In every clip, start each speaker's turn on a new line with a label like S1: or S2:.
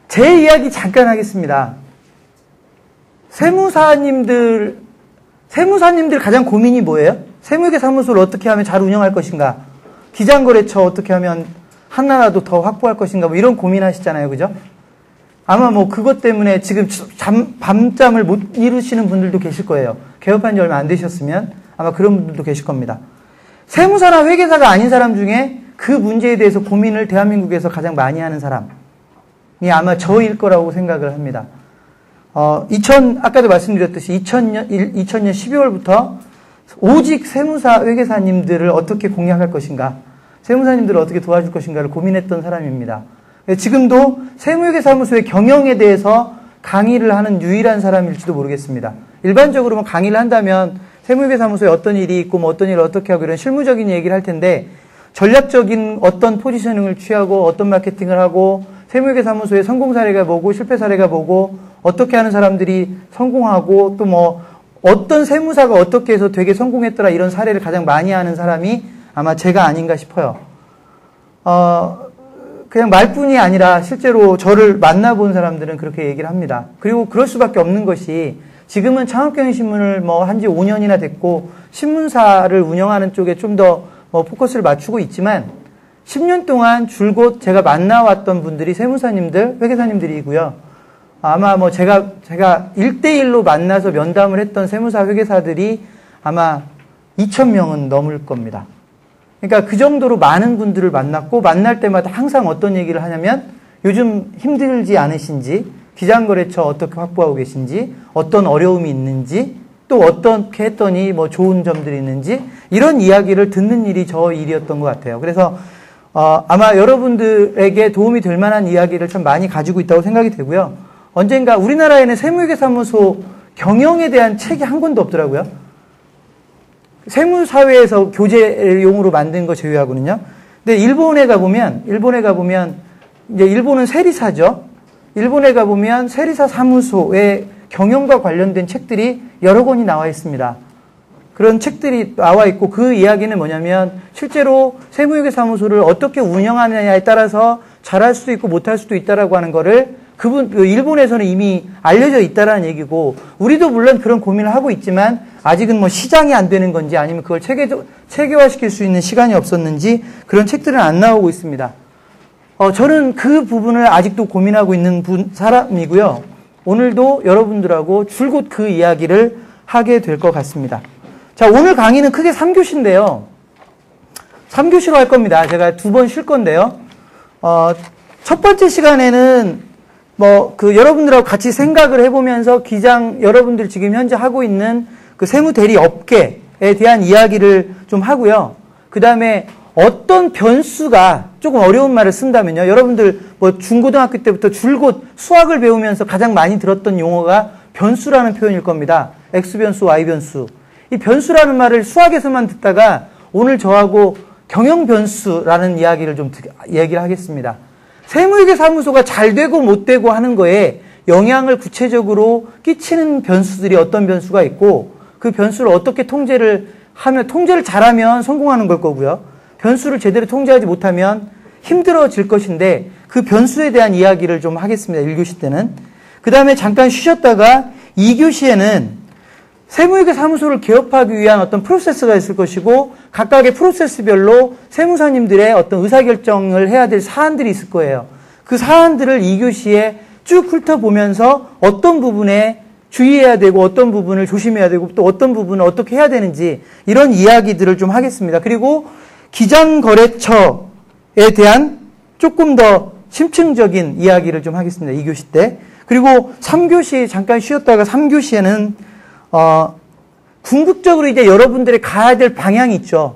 S1: 제 이야기 잠깐 하겠습니다. 세무사님들 가장 고민이 뭐예요? 세무회계 사무소를 어떻게 하면 잘 운영할 것인가? 기장거래처 어떻게 하면 하나라도 더 확보할 것인가? 뭐 이런 고민하시잖아요. 그죠? 아마 뭐 그것 때문에 지금 밤잠을 못 이루시는 분들도 계실 거예요. 개업한 지 얼마 안 되셨으면 아마 그런 분들도 계실 겁니다. 세무사나 회계사가 아닌 사람 중에 그 문제에 대해서 고민을 대한민국에서 가장 많이 하는 사람이 아마 저일 거라고 생각을 합니다. 아까도 말씀드렸듯이 2000년 12월부터 오직 세무사, 회계사님들을 어떻게 공략할 것인가, 세무사님들을 어떻게 도와줄 것인가를 고민했던 사람입니다. 지금도 세무회계사무소의 경영에 대해서 강의를 하는 유일한 사람일지도 모르겠습니다. 일반적으로 강의를 한다면 세무회계사무소에 어떤 일이 있고 뭐 어떤 일을 어떻게 하고 이런 실무적인 얘기를 할 텐데, 전략적인 어떤 포지셔닝을 취하고 어떤 마케팅을 하고 세무회계사무소의 성공 사례가 뭐고 실패 사례가 뭐고 어떻게 하는 사람들이 성공하고 또 뭐 어떤 세무사가 어떻게 해서 되게 성공했더라 이런 사례를 가장 많이 하는 사람이 아마 제가 아닌가 싶어요. 그냥 말뿐이 아니라 실제로 저를 만나본 사람들은 그렇게 얘기를 합니다. 그리고 그럴 수밖에 없는 것이, 지금은 창업경영신문을 뭐 한지 5년이나 됐고 신문사를 운영하는 쪽에 좀 더 뭐 포커스를 맞추고 있지만 10년 동안 줄곧 제가 만나왔던 분들이 세무사님들, 회계사님들이고요. 아마 뭐 제가 1대1로 만나서 면담을 했던 세무사, 회계사들이 아마 2,000명은 넘을 겁니다. 그러니까 그 정도로 많은 분들을 만났고, 만날 때마다 항상 어떤 얘기를 하냐면 요즘 힘들지 않으신지, 기장거래처 어떻게 확보하고 계신지, 어떤 어려움이 있는지, 또 어떻게 했더니 뭐 좋은 점들이 있는지, 이런 이야기를 듣는 일이 저 일이었던 것 같아요. 그래서 아마 여러분들에게 도움이 될 만한 이야기를 참 많이 가지고 있다고 생각이 되고요. 언젠가 우리나라에는 세무회계사무소 경영에 대한 책이 한 권도 없더라고요. 세무사회에서 교재용으로 만든 거 제외하고는요. 근데 일본에 가보면 이제 일본은 세리사죠. 일본에 가보면 세리사 사무소의 경영과 관련된 책들이 여러 권이 나와 있습니다. 그런 책들이 나와 있고, 그 이야기는 뭐냐면 실제로 세무회계사무소를 어떻게 운영하느냐에 따라서 잘할 수도 있고 못할 수도 있다라고 하는 거를 일본에서는 이미 알려져 있다라는 얘기고, 우리도 물론 그런 고민을 하고 있지만 아직은 뭐 시장이 안 되는 건지 아니면 그걸 체계화시킬 수 있는 시간이 없었는지 그런 책들은 안 나오고 있습니다. 저는 그 부분을 아직도 고민하고 있는 사람이고요. 오늘도 여러분들하고 줄곧 그 이야기를 하게 될 것 같습니다. 자, 오늘 강의는 크게 3교시인데요. 3교시로 할 겁니다. 제가 2번 쉴 건데요. 첫 번째 시간에는 여러분들하고 같이 생각을 해보면서 여러분들 지금 현재 하고 있는 그 세무대리 업계에 대한 이야기를 좀 하고요. 그 다음에 어떤 변수가, 조금 어려운 말을 쓴다면요. 여러분들 중고등학교 때부터 줄곧 수학을 배우면서 가장 많이 들었던 용어가 변수라는 표현일 겁니다. X변수, Y변수. 이 변수라는 말을 수학에서만 듣다가 오늘 저하고 경영변수라는 이야기를 얘기를 하겠습니다. 세무회계사무소가 잘 되고 못 되고 하는 거에 영향을 구체적으로 끼치는 변수들이 어떤 변수가 있고, 그 변수를 어떻게 통제를 잘하면 성공하는 걸 거고요. 변수를 제대로 통제하지 못하면 힘들어질 것인데, 그 변수에 대한 이야기를 좀 하겠습니다. 1교시 때는. 그 다음에 잠깐 쉬셨다가 2교시에는 세무회계사무소를 개업하기 위한 어떤 프로세스가 있을 것이고, 각각의 프로세스별로 세무사님들의 어떤 의사결정을 해야 될 사안들이 있을 거예요. 그 사안들을 2교시에 쭉 훑어보면서 어떤 부분에 주의해야 되고 어떤 부분을 조심해야 되고 또 어떤 부분을 어떻게 해야 되는지, 이런 이야기들을 좀 하겠습니다. 그리고 기장거래처에 대한 조금 더 심층적인 이야기를 좀 하겠습니다. 2교시 때. 그리고 3교시 잠깐 쉬었다가 3교시에는 궁극적으로 이제 여러분들이 가야 될 방향이 있죠.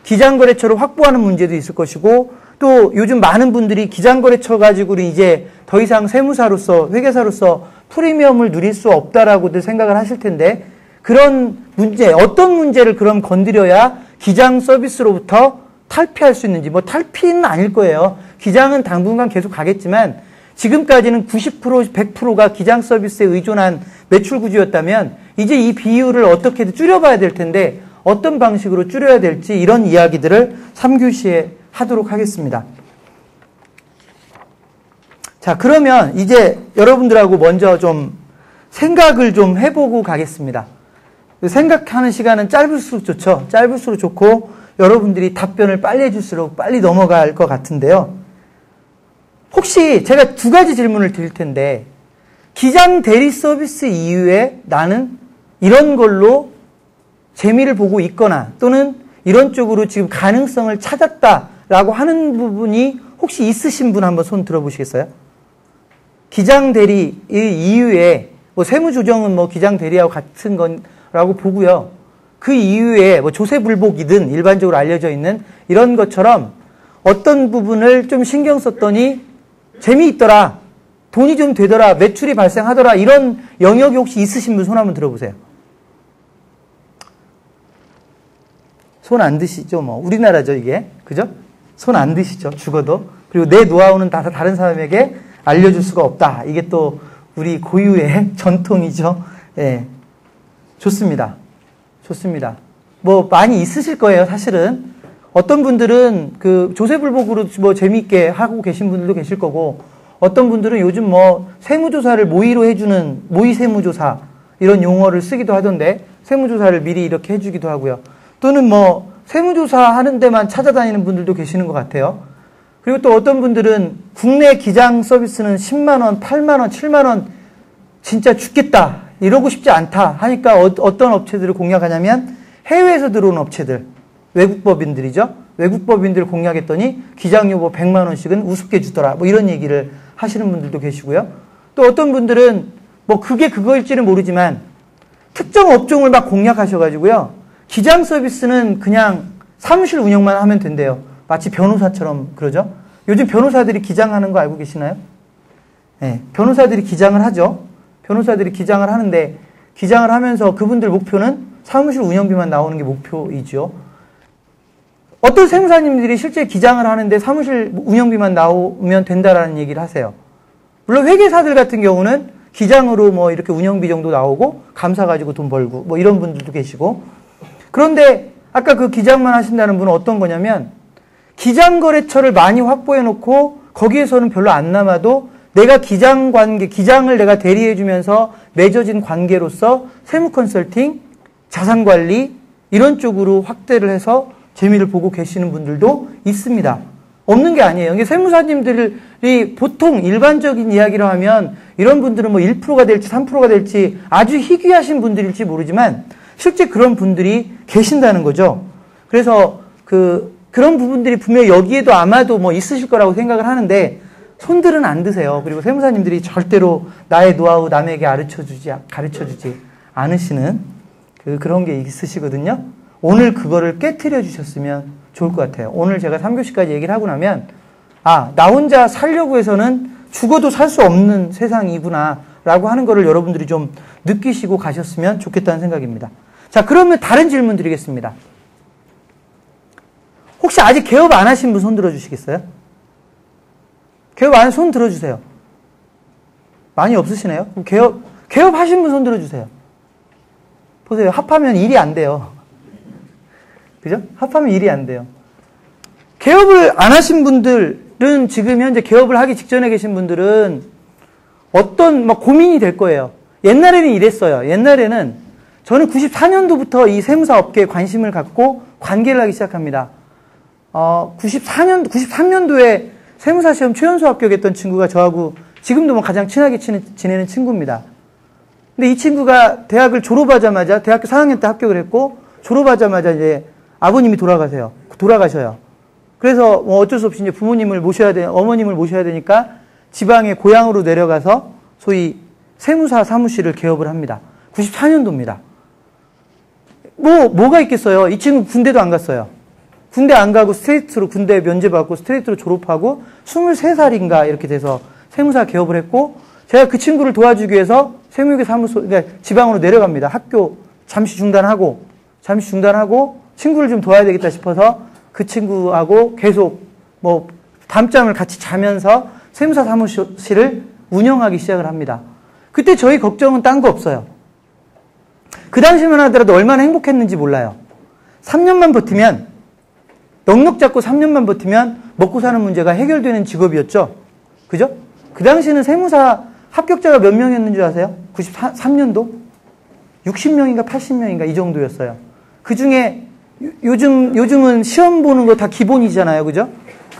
S1: 기장거래처를 확보하는 문제도 있을 것이고, 또 요즘 많은 분들이 기장거래처 가지고는 이제 더 이상 세무사로서, 회계사로서 프리미엄을 누릴 수 없다라고들 생각을 하실 텐데, 그런 문제, 어떤 문제를 그럼 건드려야 기장 서비스로부터 탈피할 수 있는지, 탈피는 아닐 거예요. 기장은 당분간 계속 가겠지만, 지금까지는 90%, 100%가 기장 서비스에 의존한 매출 구조였다면, 이제 이 비율을 어떻게든 줄여봐야 될 텐데, 어떤 방식으로 줄여야 될지, 이런 이야기들을 3교시에 하도록 하겠습니다. 자, 그러면 이제 여러분들하고 먼저 좀 생각을 좀 해보고 가겠습니다. 생각하는 시간은 짧을수록 좋죠. 짧을수록 좋고 여러분들이 답변을 빨리 해줄수록 빨리 넘어갈 것 같은데요. 혹시 제가 두 가지 질문을 드릴 텐데 기장 대리 서비스 이후에 나는 이런 걸로 재미를 보고 있거나 또는 이런 쪽으로 지금 가능성을 찾았다라고 하는 부분이 혹시 있으신 분 한번 손 들어보시겠어요? 기장 대리 이후에 뭐 세무조정은 뭐 기장 대리하고 같은 거라고 보고요. 그 이후에 뭐 조세불복이든 일반적으로 알려져 있는 이런 것처럼 어떤 부분을 좀 신경 썼더니 재미있더라, 돈이 좀 되더라, 매출이 발생하더라 이런 영역이 혹시 있으신 분 손 한번 들어보세요. 손 안 드시죠? 뭐 우리나라죠 이게, 그죠? 손 안 드시죠? 죽어도. 그리고 내 노하우는 다 다른 사람에게 알려줄 수가 없다. 이게 또 우리 고유의 전통이죠. 예. 좋습니다. 좋습니다. 뭐 많이 있으실 거예요, 사실은. 어떤 분들은 그 조세불복으로 뭐 재미있게 하고 계신 분들도 계실 거고, 어떤 분들은 요즘 뭐 세무조사를 모의로 해주는 모의 세무조사 이런 용어를 쓰기도 하던데, 세무조사를 미리 이렇게 해주기도 하고요. 또는 뭐 세무조사 하는 데만 찾아다니는 분들도 계시는 것 같아요. 그리고 또 어떤 분들은 국내 기장 서비스는 10만원, 8만원, 7만원 진짜 죽겠다, 이러고 싶지 않다 하니까 어떤 업체들을 공략하냐면 해외에서 들어온 업체들, 외국법인들이죠. 외국법인들을 공략했더니 기장요보 100만원씩은 우습게 주더라, 뭐 이런 얘기를 하시는 분들도 계시고요. 또 어떤 분들은 뭐 그게 그거일지는 모르지만 특정 업종을 막 공략하셔가지고요, 기장 서비스는 그냥 사무실 운영만 하면 된대요. 마치 변호사처럼 그러죠. 요즘 변호사들이 기장하는 거 알고 계시나요? 네, 변호사들이 기장을 하죠. 변호사들이 기장을 하는데, 기장을 하면서 그분들 목표는 사무실 운영비만 나오는 게 목표이죠. 어떤 세무사님들이 실제 기장을 하는데 사무실 운영비만 나오면 된다라는 얘기를 하세요. 물론 회계사들 같은 경우는 기장으로 뭐 이렇게 운영비 정도 나오고 감사 가지고 돈 벌고 뭐 이런 분들도 계시고. 그런데 아까 그 기장만 하신다는 분은 어떤 거냐면, 기장거래처를 많이 확보해 놓고 거기에서는 별로 안 남아도 내가 기장 관계, 기장을 내가 대리해 주면서 맺어진 관계로서 세무 컨설팅, 자산 관리 이런 쪽으로 확대를 해서 재미를 보고 계시는 분들도 있습니다. 없는 게 아니에요. 이게 세무사님들이 보통 일반적인 이야기를 하면 이런 분들은 뭐 1%가 될지 3%가 될지 아주 희귀하신 분들일지 모르지만 실제 그런 분들이 계신다는 거죠. 그래서 그런 부분들이 분명히 여기에도 아마도 뭐 있으실 거라고 생각을 하는데 손들은 안 드세요. 그리고 세무사님들이 절대로 나의 노하우 남에게 가르쳐주지 않으시는 그런 게 있으시거든요. 오늘 그거를 깨트려 주셨으면 좋을 것 같아요. 오늘 제가 3교시까지 얘기를 하고 나면, 아, 나 혼자 살려고 해서는 죽어도 살 수 없는 세상이구나 라고 하는 거를 여러분들이 좀 느끼시고 가셨으면 좋겠다는 생각입니다. 자, 그러면 다른 질문 드리겠습니다. 혹시 아직 개업 안 하신 분 손 들어주시겠어요? 개업 안 손 들어주세요. 많이 없으시네요? 그럼 개업 하신 분 손 들어주세요. 보세요. 합하면 일이 안 돼요. 그죠? 합하면 일이 안 돼요. 개업을 안 하신 분들은, 지금 현재 개업을 하기 직전에 계신 분들은 어떤 막 고민이 될 거예요. 옛날에는 이랬어요. 옛날에는 저는 94년도부터 이 세무사 업계에 관심을 갖고 관계를 하기 시작합니다. 93년도에 세무사 시험 최연소 합격했던 친구가 저하고 지금도 뭐 가장 친하게 지내는 친구입니다. 근데 이 친구가 대학을 졸업하자마자 대학교 4학년 때 합격을 했고, 졸업하자마자 이제 아버님이 돌아가셔요. 그래서 뭐 어쩔 수 없이 이제 어머님을 모셔야 되니까 지방의 고향으로 내려가서 소위 세무사 사무실을 개업을 합니다. 94년도입니다. 뭐가 있겠어요? 이 친구 군대도 안 갔어요. 군대 안 가고 스트레이트로 군대 면제 받고 스트레이트로 졸업하고 23살인가 이렇게 돼서 세무사 개업을 했고, 제가 그 친구를 도와주기 위해서 세무회계 사무소, 그러니까 지방으로 내려갑니다. 학교 잠시 중단하고 친구를 좀 도와야 되겠다 싶어서 그 친구하고 계속 뭐 밤잠을 같이 자면서 세무사 사무실을 운영하기 시작을 합니다. 그때 저희 걱정은 딴 거 없어요. 그 당시만 하더라도 얼마나 행복했는지 몰라요. 3년만 버티면, 넉넉 잡고 3년만 버티면 먹고 사는 문제가 해결되는 직업이었죠. 그죠? 그 당시에는 세무사 합격자가 몇 명이었는 줄 아세요? 93년도? 60명인가 80명인가 이 정도였어요. 그 중에 요즘은 시험 보는 거 다 기본이잖아요. 그죠?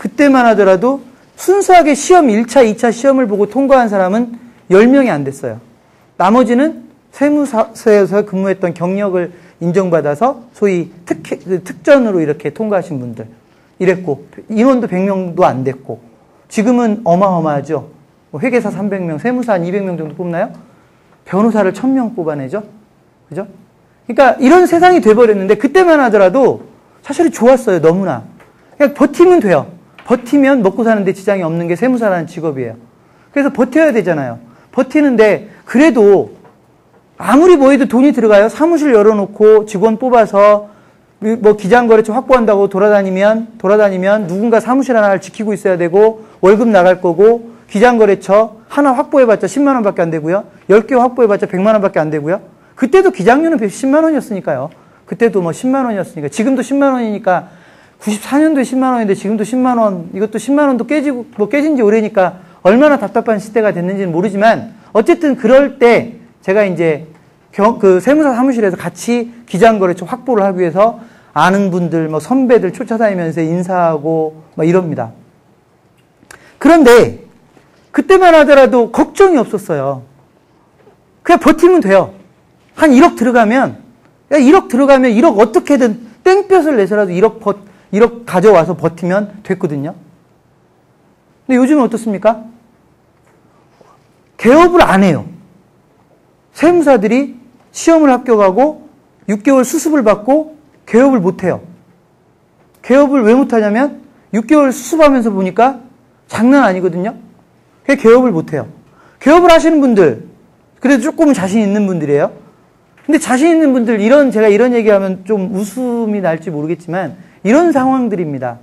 S1: 그때만 하더라도 순수하게 시험 1차, 2차 시험을 보고 통과한 사람은 10명이 안 됐어요. 나머지는 세무사에서 근무했던 경력을 인정받아서 소위 특전으로 이렇게 통과하신 분들 이랬고, 인원도 100명도 안 됐고, 지금은 어마어마하죠. 회계사 300명, 세무사 한 200명 정도 뽑나요? 변호사를 1000명 뽑아내죠. 그죠? 그러니까 이런 세상이 돼버렸는데, 그때만 하더라도 사실은 좋았어요. 너무나. 그냥 버티면 돼요. 버티면 먹고 사는데 지장이 없는 게 세무사라는 직업이에요. 그래서 버텨야 되잖아요. 버티는데 그래도 아무리 뭐 해도 돈이 들어가요. 사무실 열어놓고 직원 뽑아서 뭐 기장거래처 확보한다고 돌아다니면 누군가 사무실 하나를 지키고 있어야 되고, 월급 나갈 거고, 기장거래처 하나 확보해봤자 10만 원밖에 안 되고요. 10개 확보해봤자 100만 원밖에 안 되고요. 그때도 기장료는 10만 원이었으니까요. 그때도 뭐 10만 원이었으니까. 지금도 10만 원이니까 94년도에 10만 원인데 지금도 10만 원, 이것도 10만 원도 깨진 지 오래니까 얼마나 답답한 시대가 됐는지는 모르지만, 어쨌든 그럴 때 제가 이제 그 세무사 사무실에서 같이 기장거래처 확보를 하기 위해서 아는 분들, 뭐 선배들 쫓아다니면서 인사하고 막 이럽니다. 그런데 그때만 하더라도 걱정이 없었어요. 그냥 버티면 돼요. 한 1억 들어가면 1억 어떻게든 땡볕을 내서라도 1억 가져와서 버티면 됐거든요. 근데 요즘은 어떻습니까? 개업을 안 해요. 세무사들이 시험을 합격하고 6개월 수습을 받고 개업을 못 해요. 개업을 왜 못 하냐면 6개월 수습하면서 보니까 장난 아니거든요. 그래서 개업을 못 해요. 개업을 하시는 분들, 그래도 조금은 자신 있는 분들이에요. 근데 자신 있는 분들, 제가 이런 얘기하면 좀 웃음이 날지 모르겠지만 이런 상황들입니다.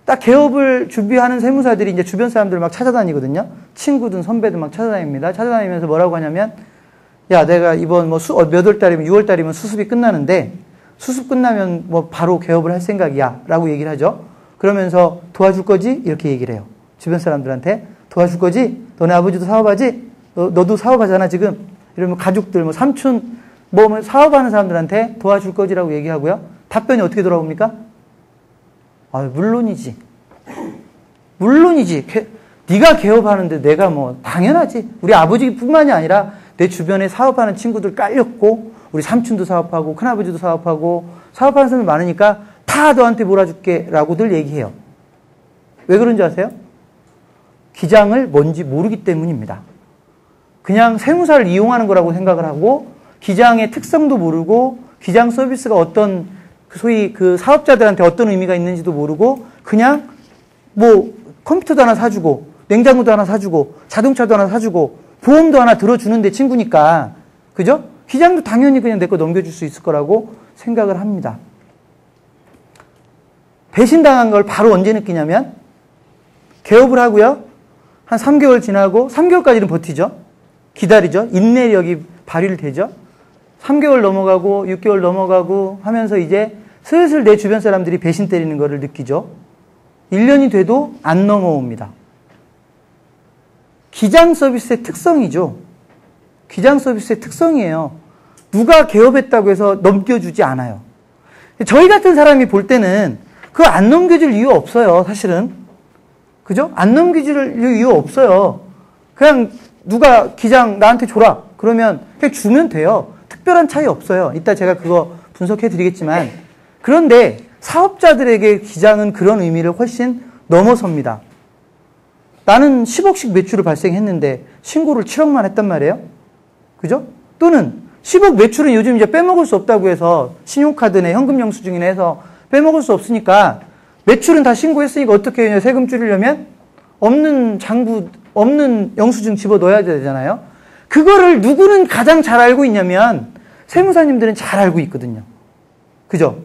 S1: 딱 개업을 준비하는 세무사들이 이제 주변 사람들 막 찾아다니거든요. 친구든 선배든 막 찾아다닙니다. 찾아다니면서 뭐라고 하냐면, 야, 내가 이번 뭐 몇 월 달이면 6월 달이면 수습이 끝나는데, 수습 끝나면 뭐 바로 개업을 할 생각이야 라고 얘기를 하죠. 그러면서 도와줄 거지? 이렇게 얘기를 해요. 주변 사람들한테 도와줄 거지? 너네 아버지도 사업하지? 너도 사업하잖아 지금. 이러면 가족들, 뭐 삼촌, 뭐 사업하는 사람들한테 도와줄 거지라고 얘기하고요. 답변이 어떻게 돌아옵니까? 아, 물론이지. 네가 개업하는데 내가 뭐 당연하지. 우리 아버지뿐만이 아니라 내 주변에 사업하는 친구들 깔렸고, 우리 삼촌도 사업하고 큰아버지도 사업하고 사업하는 사람이 많으니까 다 너한테 몰아줄게 라고들 얘기해요. 왜 그런지 아세요? 기장을 뭔지 모르기 때문입니다. 그냥 세무사를 이용하는 거라고 생각을 하고, 기장의 특성도 모르고, 기장 서비스가 어떤 소위 그 사업자들한테 어떤 의미가 있는지도 모르고, 그냥 뭐 컴퓨터도 하나 사주고, 냉장고도 하나 사주고, 자동차도 하나 사주고, 보험도 하나 들어주는데 친구니까, 그죠? 기장도 당연히 그냥 내 거 넘겨줄 수 있을 거라고 생각을 합니다. 배신당한 걸 바로 언제 느끼냐면, 개업을 하고요. 한 3개월 지나고, 3개월까지는 버티죠. 기다리죠. 인내력이 발휘를 되죠. 3개월 넘어가고 6개월 넘어가고 하면서 이제 슬슬 내 주변 사람들이 배신 때리는 거를 느끼죠. 1년이 돼도 안 넘어옵니다. 기장 서비스의 특성이죠. 기장 서비스의 특성이에요. 누가 개업했다고 해서 넘겨주지 않아요. 저희 같은 사람이 볼 때는 그거 안 넘겨줄 이유 없어요. 사실은. 그죠? 안 넘겨줄 이유 없어요. 그냥 누가 기장 나한테 줘라. 그러면 그냥 주면 돼요. 특별한 차이 없어요. 이따 제가 그거 분석해 드리겠지만. 그런데 사업자들에게 기장은 그런 의미를 훨씬 넘어섭니다. 나는 10억씩 매출을 발생했는데 신고를 7억만 했단 말이에요. 그죠? 또는 10억 매출은 요즘 이제 빼먹을 수 없다고 해서 신용카드나 현금 영수증이나 해서 빼먹을 수 없으니까 매출은 다 신고했으니까 어떻게 해야 세금 줄이려면 없는 영수증 집어 넣어야 되잖아요. 그거를 누구는 가장 잘 알고 있냐면 세무사님들은 잘 알고 있거든요. 그죠?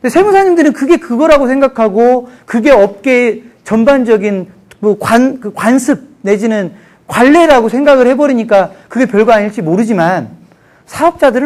S1: 근데 세무사님들은 그게 그거라고 생각하고 그게 업계의 전반적인 관습 내지는 관례라고 생각을 해버리니까 그게 별거 아닐지 모르지만 사업자들은